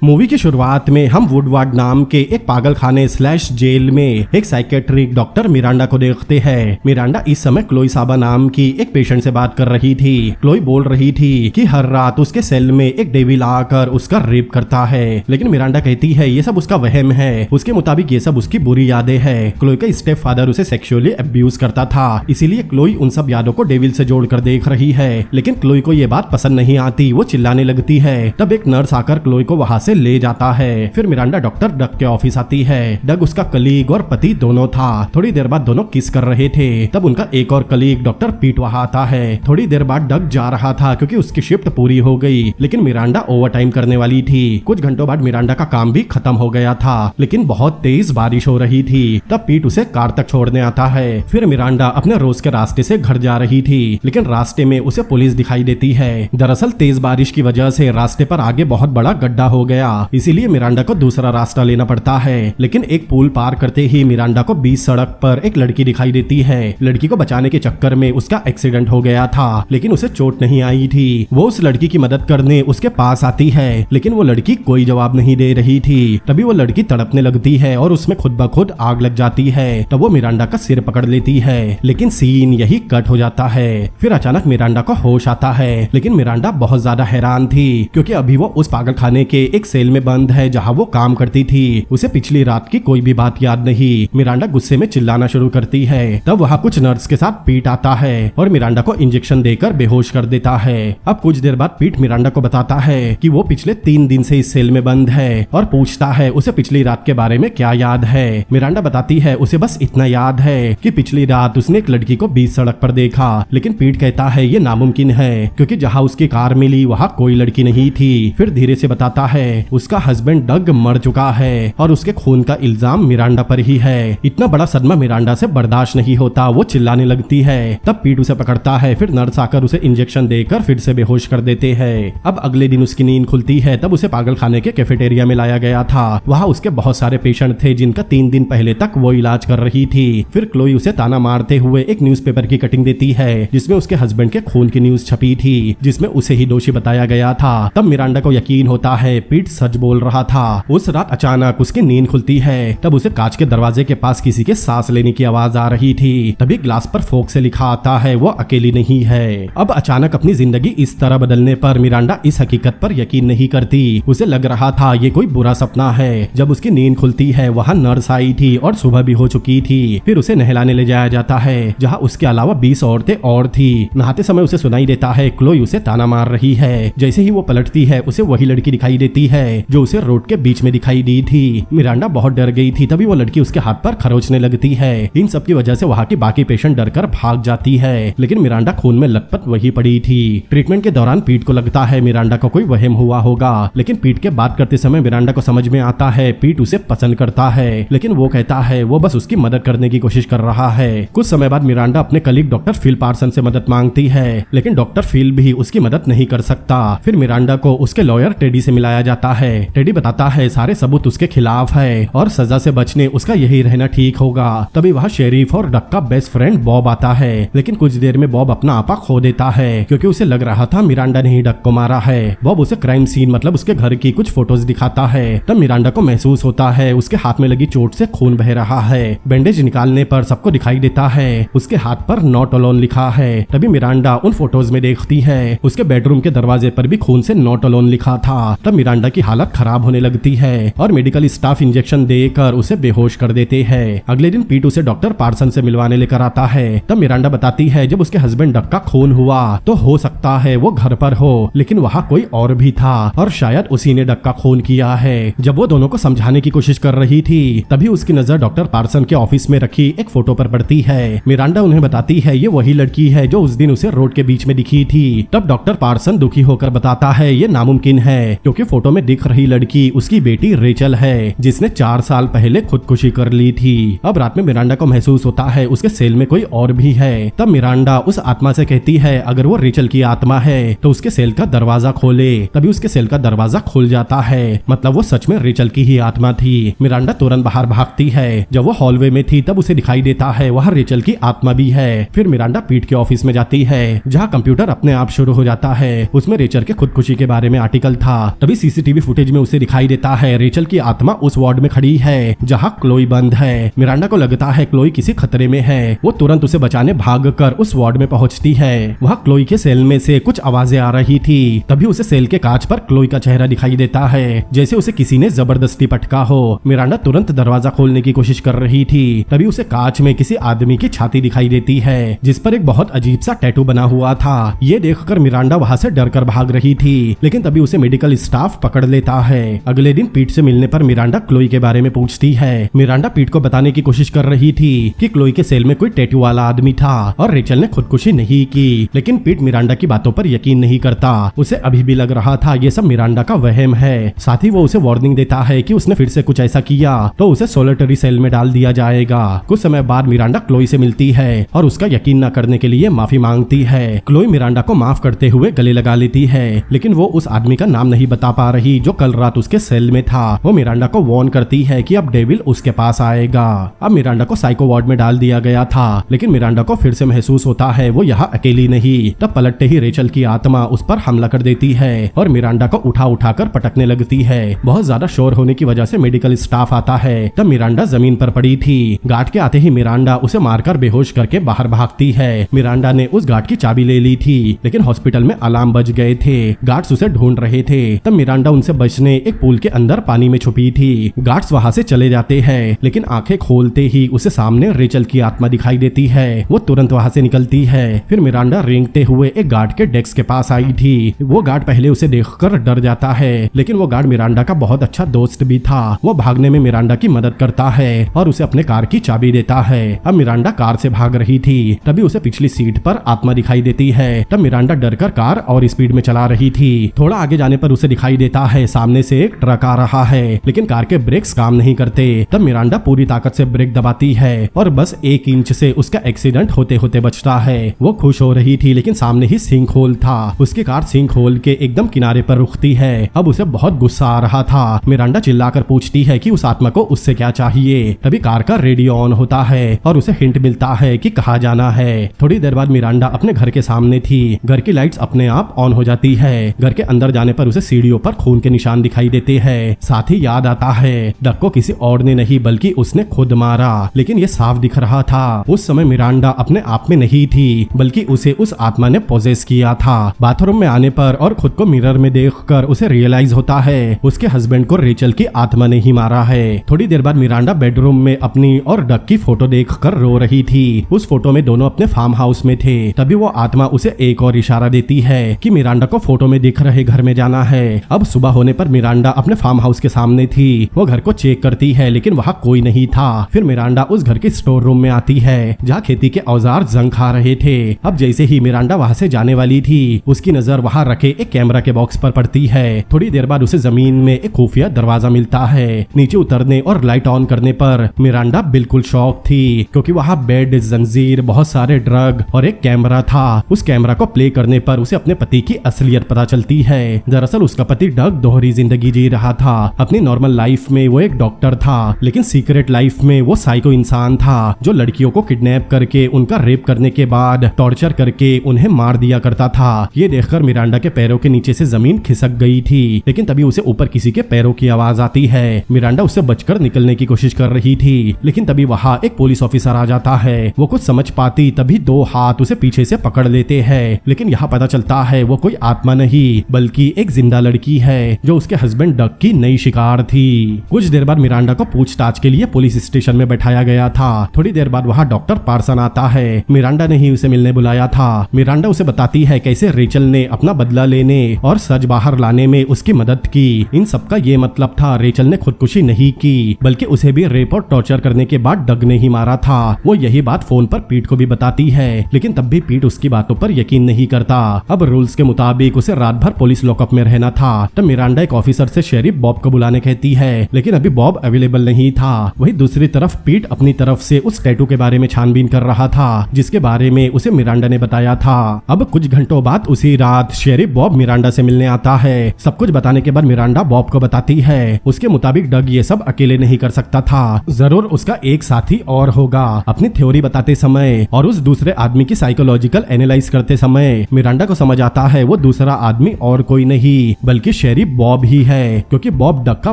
Movie की शुरुआत में हम वुडवार्ड नाम के एक पागल खाने स्लैश जेल में एक साइकेट्रिक डॉक्टर मिरांडा को देखते हैं। मिरांडा इस समय क्लोई साबा नाम की एक पेशेंट से बात कर रही थी। क्लोई बोल रही थी कि हर रात उसके सेल में एक डेविल आकर उसका रेप करता है, लेकिन मिरांडा कहती है ये सब उसका वहम है। उसके मुताबिक ये सब उसकी बुरी यादें हैं। क्लोई का स्टेप फादर उसे सेक्सुअली अब्यूज करता था, इसीलिए क्लोई उन सब यादों को डेविल से जोड़कर देख रही है। लेकिन क्लोई को ये बात पसंद नहीं आती, वो चिल्लाने लगती है। तब एक नर्स आकर क्लोई को वहां से ले जाता है। फिर मिरांडा डॉक्टर डग के ऑफिस आती है। डग उसका कलीग और पति दोनों था। थोड़ी देर बाद दोनों किस कर रहे थे। तब उनका एक और कलीग डॉक्टर पीट वहां आता है। थोड़ी देर बाद डग जा रहा था क्योंकि उसकी शिफ्ट पूरी हो गई, लेकिन मिरांडा ओवर टाइम करने वाली थी। कुछ घंटों बाद मिरांडा का काम भी खत्म हो गया था, लेकिन बहुत तेज बारिश हो रही थी। तब पीट उसे कार तक छोड़ने आता है। फिर मिरांडा अपने रोज के रास्ते से घर जा रही थी, लेकिन रास्ते में उसे पुलिस दिखाई देती है। दरअसल तेज बारिश की वजह से रास्ते पर आगे बहुत बड़ा गड्ढा हो गया, इसीलिए मिरांडा को दूसरा रास्ता लेना पड़ता है। लेकिन एक पुल पार करते ही मिरांडा को बीच सड़क पर एक लड़की दिखाई देती है। लड़की को बचाने के चक्कर में उसका एक्सीडेंट हो गया था, लेकिन उसे चोट नहीं आई थी। वो उस लड़की की मदद करने उसके पास आती है, लेकिन वो लड़की कोई जवाब नहीं दे रही थी। तभी वो लड़की तड़पने लगती है और उसमें खुद ब खुद आग लग जाती है। तब वो मिरांडा का सिर पकड़ लेती है, लेकिन सीन यही कट हो जाता है। फिर अचानक मिरांडा को होश आता है, लेकिन मिरांडा बहुत ज्यादा हैरान थी क्योंकि अभी वो उस पागल खाने के एक सेल में बंद है जहां वो काम करती थी। उसे पिछली रात की कोई भी बात याद नहीं। मिरांडा गुस्से में चिल्लाना शुरू करती है। तब वहां कुछ नर्स के साथ पीट आता है और मिरांडा को इंजेक्शन देकर बेहोश कर देता है। अब कुछ देर बाद पीट मिरांडा को बताता है कि वो पिछले 3 दिन से इस सेल में बंद है और पूछता है उसे पिछली रात के बारे में क्या याद है। मिरांडा बताती है उसे बस इतना याद है कि पिछली रात उसने एक लड़की को बीच सड़क पर देखा, लेकिन पीट कहता है ये नामुमकिन है क्योंकि जहां उसकी कार मिली वहां कोई लड़की नहीं थी। फिर धीरे से बताता है उसका हस्बैंड डग मर चुका है और उसके खून का इल्जाम मिरांडा पर ही है। इतना बड़ा सदमा मिरांडा से बर्दाश्त नहीं होता, वो चिल्लाने लगती है। तब पीट उसे पकड़ता है। फिर नर्स आकर उसे इंजेक्शन देकर फिर से बेहोश कर देते हैं। अब अगले दिन उसकी नींद खुलती है। तब उसे पागल खाने के कैफेटेरिया में लाया गया था। वहाँ उसके बहुत सारे पेशेंट थे जिनका 3 दिन पहले तक वो इलाज कर रही थी। फिर क्लोई उसे ताना मारते हुए एक न्यूज़पेपर की कटिंग देती है जिसमें उसके हस्बैंड के खून की न्यूज छपी थी, जिसमें उसे ही दोषी बताया गया था। तब मिरांडा को यकीन होता है पीट सच बोल रहा था। उस रात अचानक उसकी नींद खुलती है। तब उसे कांच के दरवाजे के पास किसी के सांस लेने की आवाज आ रही थी। तभी ग्लास पर फोक से लिखा आता है वो अकेली नहीं है। अब अचानक अपनी जिंदगी इस तरह बदलने पर मिरांडा इस हकीकत पर यकीन नहीं करती। उसे लग रहा था ये कोई बुरा सपना है। जब उसकी नींद खुलती है वहाँ नर्स आई थी और सुबह भी हो चुकी थी। फिर उसे नहलाने ले जाया जाता है जहाँ उसके अलावा 20 औरतें और थी। नहाते समय उसे सुनाई देता है क्लोई उसे ताना मार रही है। जैसे ही वो पलटती है उसे वही लड़की दिखाई देती है जो उसे रोड के बीच में दिखाई दी थी। मिरांडा बहुत डर गई थी। तभी वो लड़की उसके हाथ पर खरोचने लगती है। इन सब की वजह से वहाँ की बाकी पेशेंट डरकर भाग जाती है, लेकिन मिरांडा खून में लथपथ वही पड़ी थी। ट्रीटमेंट के दौरान पीट को लगता है मिरांडा को कोई वहम हुआ होगा, लेकिन पीट के बात करते समय मिरांडा को समझ में आता है पीट उसे पसंद करता है, लेकिन वो कहता है वो बस उसकी मदद करने की कोशिश कर रहा है। कुछ समय बाद मिरांडा अपने कलीग डॉक्टर फिल पार्सन से मदद मांगती है, लेकिन डॉक्टर फिल भी उसकी मदद नहीं कर सकता। फिर मिरांडा को उसके लॉयर टेडी से मिलाया जाता है। टेडी बताता है सारे सबूत उसके खिलाफ है और सजा से बचने उसका यही रहना ठीक होगा। तभी वहाँ शेरीफ और डक का बेस्ट फ्रेंड बॉब आता है, लेकिन कुछ देर में बॉब अपना आपा खो देता है क्योंकि उसे लग रहा था मिरांडा ने ही डक को मारा है। बॉब उसे क्राइम सीन मतलब उसके घर की कुछ फोटोज दिखाता है। तब मिरांडा को महसूस होता है उसके हाथ में लगी चोट से खून बह रहा है। बैंडेज निकालने पर सबको दिखाई देता है उसके हाथ पर नॉट अलोन लिखा है। तभी मिरांडा उन फोटोज में देखती है उसके बेडरूम के दरवाजे पर भी खून से नॉट अलोन लिखा था। तब मिरांडा की हालत खराब होने लगती है और मेडिकल स्टाफ इंजेक्शन देकर उसे बेहोश कर देते हैं। अगले दिन पीट उसे डॉक्टर पार्सन से मिलवाने लेकर आता है। तब मिरांडा बताती है जब उसके हस्बैंड डक का खून हुआ तो हो सकता है वो घर पर हो, लेकिन वहाँ कोई और भी था और शायद उसी ने डक का खून किया है। जब वो दोनों को समझाने की कोशिश कर रही थी तभी उसकी नजर डॉक्टर पार्सन के ऑफिस में रखी एक फोटो पर पड़ती है। मिरांडा उन्हें बताती है ये वही लड़की है जो उस दिन उसे रोड के बीच में दिखी थी। तब डॉक्टर पार्सन दुखी होकर बताता है ये नामुमकिन है क्योंकि फोटो में दिख रही लड़की उसकी बेटी रेचल है जिसने 4 साल पहले खुदकुशी कर ली थी। अब रात में मिरांडा को महसूस होता है उसके सेल में कोई और भी है। तब मिरांडा उस आत्मा से कहती है अगर वो रेचल की आत्मा है तो उसके सेल का दरवाजा खोले। तभी उसके सेल का दरवाजा खुल जाता है, मतलब वो सच में रेचल की ही आत्मा थी। मिरांडा तुरंत बाहर भागती है। जब वो हॉलवे में थी तब उसे दिखाई देता है वहाँ रेचल की आत्मा भी है। फिर मिरांडा पीट के ऑफिस में जाती है जहाँ कंप्यूटर अपने आप शुरू हो जाता है। उसमें रेचल के खुदकुशी के बारे में आर्टिकल था। तभी सीसीटीवी सीसीटीवी फुटेज में उसे दिखाई देता है रेचल की आत्मा उस वार्ड में खड़ी है जहां क्लोई बंद है। मिरांडा को लगता है क्लोई किसी खतरे में है। वो तुरंत उसे बचाने भागकर उस वार्ड में पहुंचती है। वहां क्लोई के सेल में से कुछ आवाजें आ रही थी। तभी उसे सेल के कांच पर क्लोई का चेहरा दिखाई देता है, जैसे उसे किसी ने जबरदस्ती पटका हो। मिरांडा तुरंत दरवाजा खोलने की कोशिश कर रही थी। तभी उसे कांच में किसी आदमी की छाती दिखाई देती है जिस पर एक बहुत अजीब सा टैटू बना हुआ था। ये देखकर मिरांडा वहां से डरकर भाग रही थी, लेकिन तभी उसे मेडिकल स्टाफ पकड़ लेता है। अगले दिन पीट से मिलने पर मिरांडा क्लोई के बारे में पूछती है। मिरांडा पीट को बताने की कोशिश कर रही थी कि क्लोई के सेल में कोई टैटू वाला आदमी था और रेचल ने खुदकुशी नहीं की, लेकिन पीट मिरांडा की बातों पर यकीन नहीं करता। उसे अभी भी लग रहा था ये सब मिरांडा का वहम है। साथ ही वो उसे वार्निंग देता है कि उसने फिर से कुछ ऐसा किया तो उसे सोलिटरी सेल में डाल दिया जाएगा। कुछ समय बाद मिरांडा क्लोई से मिलती है और उसका यकीन न करने के लिए माफी मांगती है। क्लोई मिरांडा को माफ करते हुए गले लगा लेती है, लेकिन वो उस आदमी का नाम नहीं बता पा रही जो कल रात उसके सेल में था। वो मिरांडा को वार्न करती है कि अब डेविल उसके पास आएगा। अब मिरांडा को साइको वार्ड में डाल दिया गया था, लेकिन मिरांडा को फिर से महसूस होता है वो यहाँ अकेली नहीं। तब पलटते ही रेचल की आत्मा उस पर हमला कर देती है और मिरांडा को उठा उठाकर पटकने लगती है। बहुत ज्यादा शोर होने की वजह से मेडिकल स्टाफ आता है। तब मिरांडा जमीन पर पड़ी थी। गार्ड के आते ही मिरांडा उसे मारकर बेहोश करके बाहर भागती है। मिरांडा ने उस गार्ड की चाबी ले ली थी, लेकिन हॉस्पिटल में अलार्म बज गए थे। गार्ड्स उसे ढूंढ रहे थे। तब मिरांडा उनसे बचने एक पूल के अंदर पानी में छुपी थी। गार्ड्स वहां से चले जाते हैं, लेकिन आंखें खोलते ही उसे सामने रेचल की आत्मा दिखाई देती है। वो तुरंत वहां से निकलती है। फिर मिरांडा रेंगते हुए एक गार्ड के डेस्क के पास आई थी। वो गार्ड पहले उसे देखकर डर जाता है, लेकिन वो गार्ड मिरांडा का बहुत अच्छा दोस्त भी था। वो भागने में मिरांडा की मदद करता है और उसे अपने कार की चाबी देता है। अब मिरांडा कार से भाग रही थी, तभी उसे पिछली सीट पर आत्मा दिखाई देती है। तब मिरांडा डरकर कार और स्पीड में चला रही थी। थोड़ा आगे जाने पर उसे दिखाई देता है सामने से एक ट्रक आ रहा है, लेकिन कार के ब्रेक्स काम नहीं करते। तब मिरांडा पूरी ताकत से ब्रेक दबाती है और बस 1 इंच से उसका एक्सीडेंट होते होते बचता है। वो खुश हो रही थी, लेकिन सामने ही सिंक होल था। उसकी कार सिंक होल के एकदम किनारे पर रुकती है। अब उसे बहुत गुस्सा आ रहा था। मिरांडा चिल्लाकर पूछती है कि उस आत्मा को उससे क्या चाहिए। तभी कार का रेडियो ऑन होता है और उसे हिंट मिलता है कि कहाँ जाना है। थोड़ी देर बाद मिरांडा अपने घर के सामने थी। घर की लाइट्स अपने आप ऑन हो जाती है। घर के अंदर जाने पर उसे सीढ़ियों पर खून के निशान दिखाई देते हैं। साथ ही याद आता है डक को किसी और ने नहीं बल्कि उसने खुद मारा, लेकिन ये साफ दिख रहा था उस समय मिरांडा अपने आप में नहीं थी, बल्कि उसे उस आत्मा ने पोजेस किया था। बाथरूम में आने पर और खुद को मिरर में देखकर उसे रियलाइज होता है उसके हस्बैंड को रेचल की आत्मा ने ही मारा है। थोड़ी देर बाद मिरांडा बेडरूम में अपनी और डक की फोटो देखकर रो रही थी। उस फोटो में दोनों अपने फार्म हाउस में थे। तभी वो आत्मा उसे एक और इशारा देती है कि मिरांडा को फोटो में दिख रहे घर में जाना है। अब सुबह होने पर मिरांडा अपने फार्म हाउस के सामने थी। वो घर को चेक करती है, लेकिन वहाँ कोई नहीं था। फिर मिरांडा उस घर के स्टोर रूम में आती है जहाँ खेती के औजार जंग खा रहे थे। अब जैसे ही मिरांडा वहाँ से जाने वाली थी, उसकी नजर वहाँ रखे एक कैमरा के बॉक्स पर पड़ती है। थोड़ी देर बाद उसे जमीन में एक खुफिया दरवाजा मिलता है। नीचे उतरने और लाइट ऑन करने पर मिरांडा बिल्कुल शॉक थी, क्योंकि वहाँ बेड, जंजीर, बहुत सारे ड्रग और एक कैमरा था। उस कैमरा को प्ले करने पर उसे अपने पति की असलियत पता चलती है। दरअसल उसका पति डग दोहरी जिंदगी जी रहा था। अपनी नॉर्मल लाइफ में वो एक डॉक्टर था, लेकिन सीक्रेट लाइफ में वो साइको इंसान था जो लड़कियों को किडनैप करके उनका रेप करने के बाद टॉर्चर करके उन्हें मार दिया करता था। ये देखकर मिरांडा के पैरों के नीचे से जमीन खिसक गई थी, लेकिन तभी उसे ऊपर किसी के पैरों की आवाज आती है। मिरांडा उससे बचकर निकलने की कोशिश कर रही थी, लेकिन तभी वहाँ एक पुलिस ऑफिसर आ जाता है। वो कुछ समझ पाती तभी 2 हाथ उसे पीछे से पकड़ लेते हैं, लेकिन यहाँ पता चलता है वो कोई आत्मा नहीं बल्कि एक जिंदा लड़की है जो उसके हस्बैंड डग की नई शिकार थी। कुछ देर बाद मिरांडा को पूछताछ के लिए पुलिस स्टेशन में बैठाया गया था। थोड़ी देर बाद वहाँ डॉक्टर पार्सन आता है। मिरांडा ने ही उसे मिलने बुलाया था। मिरांडा उसे बताती है कैसे रेचल ने अपना बदला लेने और सच बाहर लाने में उसकी मदद की। इन सबका ये मतलब था रेचल ने खुदकुशी नहीं की, बल्कि उसे भी रेप और टॉर्चर करने के बाद डग ने ही मारा था। वो यही बात फोन पर पीट को भी बताती है, लेकिन तब भी पीट उसकी बातों पर यकीन नहीं करता। अब रूल्स के मुताबिक उसे रात भर पुलिस लॉकअप में रहना था। तब मिरांडा एक ऑफिसर से शेरिफ बॉब को बुलाने कहती है, लेकिन अभी बॉब अवेलेबल नहीं था। वही दूसरी तरफ पीट अपनी तरफ से उस टैटू के बारे में छानबीन कर रहा था जिसके बारे में उसे मिरांडा ने बताया था। अब कुछ घंटों बाद उसी रात शेरिफ बॉब मिरांडा से मिलने आता है। सब कुछ बताने के बाद मिरांडा बॉब को बताती है उसके मुताबिक डग ये सब अकेले नहीं कर सकता था, जरूर उसका एक साथी और होगा। अपनी थ्योरी बताते समय और उस दूसरे आदमी की साइकोलॉजिकल एनालाइज करते समय मिरांडा को समझ आता है वो दूसरा आदमी और कोई नहीं बल्कि शेरिफ भी बॉब ही है, क्योंकि बॉब डक का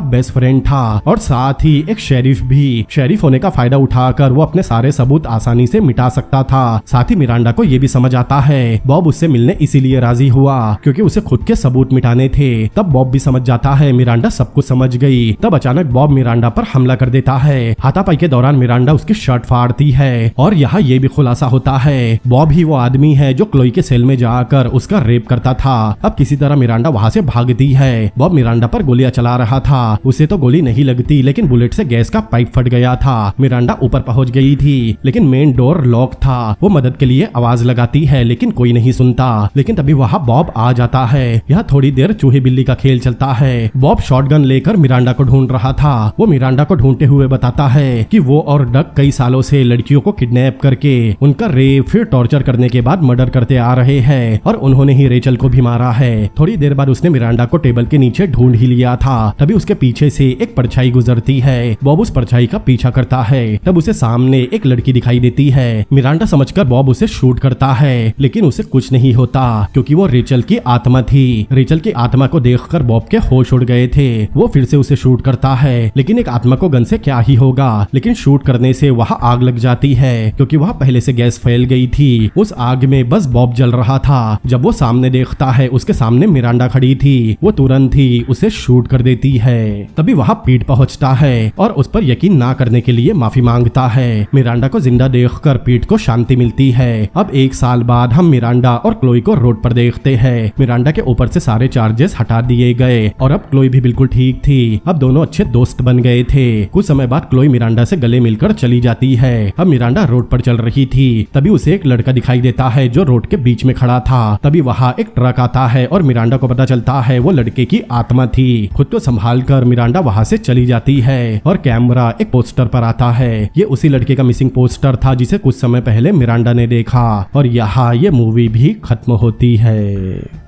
बेस्ट फ्रेंड था और साथ ही एक शेरिफ भी। शेरिफ होने का फायदा उठाकर वो अपने सारे सबूत आसानी से मिटा सकता था। साथ ही मिरांडा को ये भी समझ आता है बॉब उससे मिलने इसीलिए राजी हुआ क्योंकि उसे खुद के सबूत मिटाने थे। तब बॉब भी समझ जाता है मिरांडा सब कुछ समझ गई। तब अचानक बॉब मिरांडा पर हमला कर देता है। हाथापाई के दौरान मिरांडा उसकी शर्ट फाड़ती है और यहाँ ये भी खुलासा होता है बॉब ही वो आदमी है जो क्लोई के सेल में जाकर उसका रेप करता था। अब किसी तरह मिरांडा वहाँ से भागती है। बॉब मिरांडा पर गोलियां चला रहा था। उसे तो गोली नहीं लगती, लेकिन बुलेट से गैस का पाइप फट गया था। मिरांडा ऊपर पहुंच गई थी, लेकिन मेन डोर लॉक था। वो मदद के लिए आवाज लगाती है, लेकिन कोई नहीं सुनता। लेकिन तभी वहाँ बॉब आ जाता है। यह थोड़ी देर चूहे बिल्ली का खेल चलता है। बॉब शॉटगन लेकर मिरांडा को ढूंढ रहा था। वो मिरांडा को ढूंढते हुए बताता है कि वो और डक कई सालों से लड़कियों को किडनैप करके उनका रेप फिर टॉर्चर करने के बाद मर्डर करते आ रहे हैं और उन्होंने ही रेचल को भी मारा है। थोड़ी देर बाद उसने मिरांडा को टेबल के नीचे ढूंढ ही लिया था। तभी उसके पीछे से एक परछाई गुजरती है। बॉब उस परछाई का पीछा करता है। तब उसे सामने एक लड़की दिखाई देती है। मिरांडा समझकर बॉब उसे शूट करता है, लेकिन उसे कुछ नहीं होता क्योंकि वो रेचल की आत्मा थी। रेचल की आत्मा को देखकर बॉब के होश उड़ गए थे। वो फिर से उसे शूट करता है, लेकिन एक आत्मा को गन से क्या ही होगा। लेकिन शूट करने से वहाँ आग लग जाती है क्योंकि वहाँ पहले से गैस फैल गई थी। उस आग में बस बॉब जल रहा था। जब वो सामने देखता है उसके सामने मिरांडा खड़ी थी। वो तुरंत ही उसे शूट कर देती है। तभी वहाँ पीट पहुँचता है और उस पर यकीन ना करने के लिए माफी मांगता है। मिरांडा को जिंदा देखकर पीट को शांति मिलती है। अब 1 साल बाद हम मिरांडा और क्लोई को रोड पर देखते हैं। मिरांडा के ऊपर से सारे चार्जेस हटा दिए गए और अब क्लोई भी बिल्कुल ठीक थी। अब दोनों अच्छे दोस्त बन गए थे। कुछ समय बाद क्लोई मिरांडा से गले मिलकर चली जाती है। अब मिरांडा रोड पर चल रही थी। तभी उसे एक लड़का दिखाई देता है जो रोड के बीच में खड़ा था। तभी वहाँ एक ट्रक आता है और मिरांडा को पता चलता है वो लड़के की आत्मा थी। खुद को संभाल कर मिरांडा वहाँ से चली जाती है और कैमरा एक पोस्टर पर आता है। ये उसी लड़के का मिसिंग पोस्टर था जिसे कुछ समय पहले मिरांडा ने देखा और यहाँ ये मूवी भी खत्म होती है।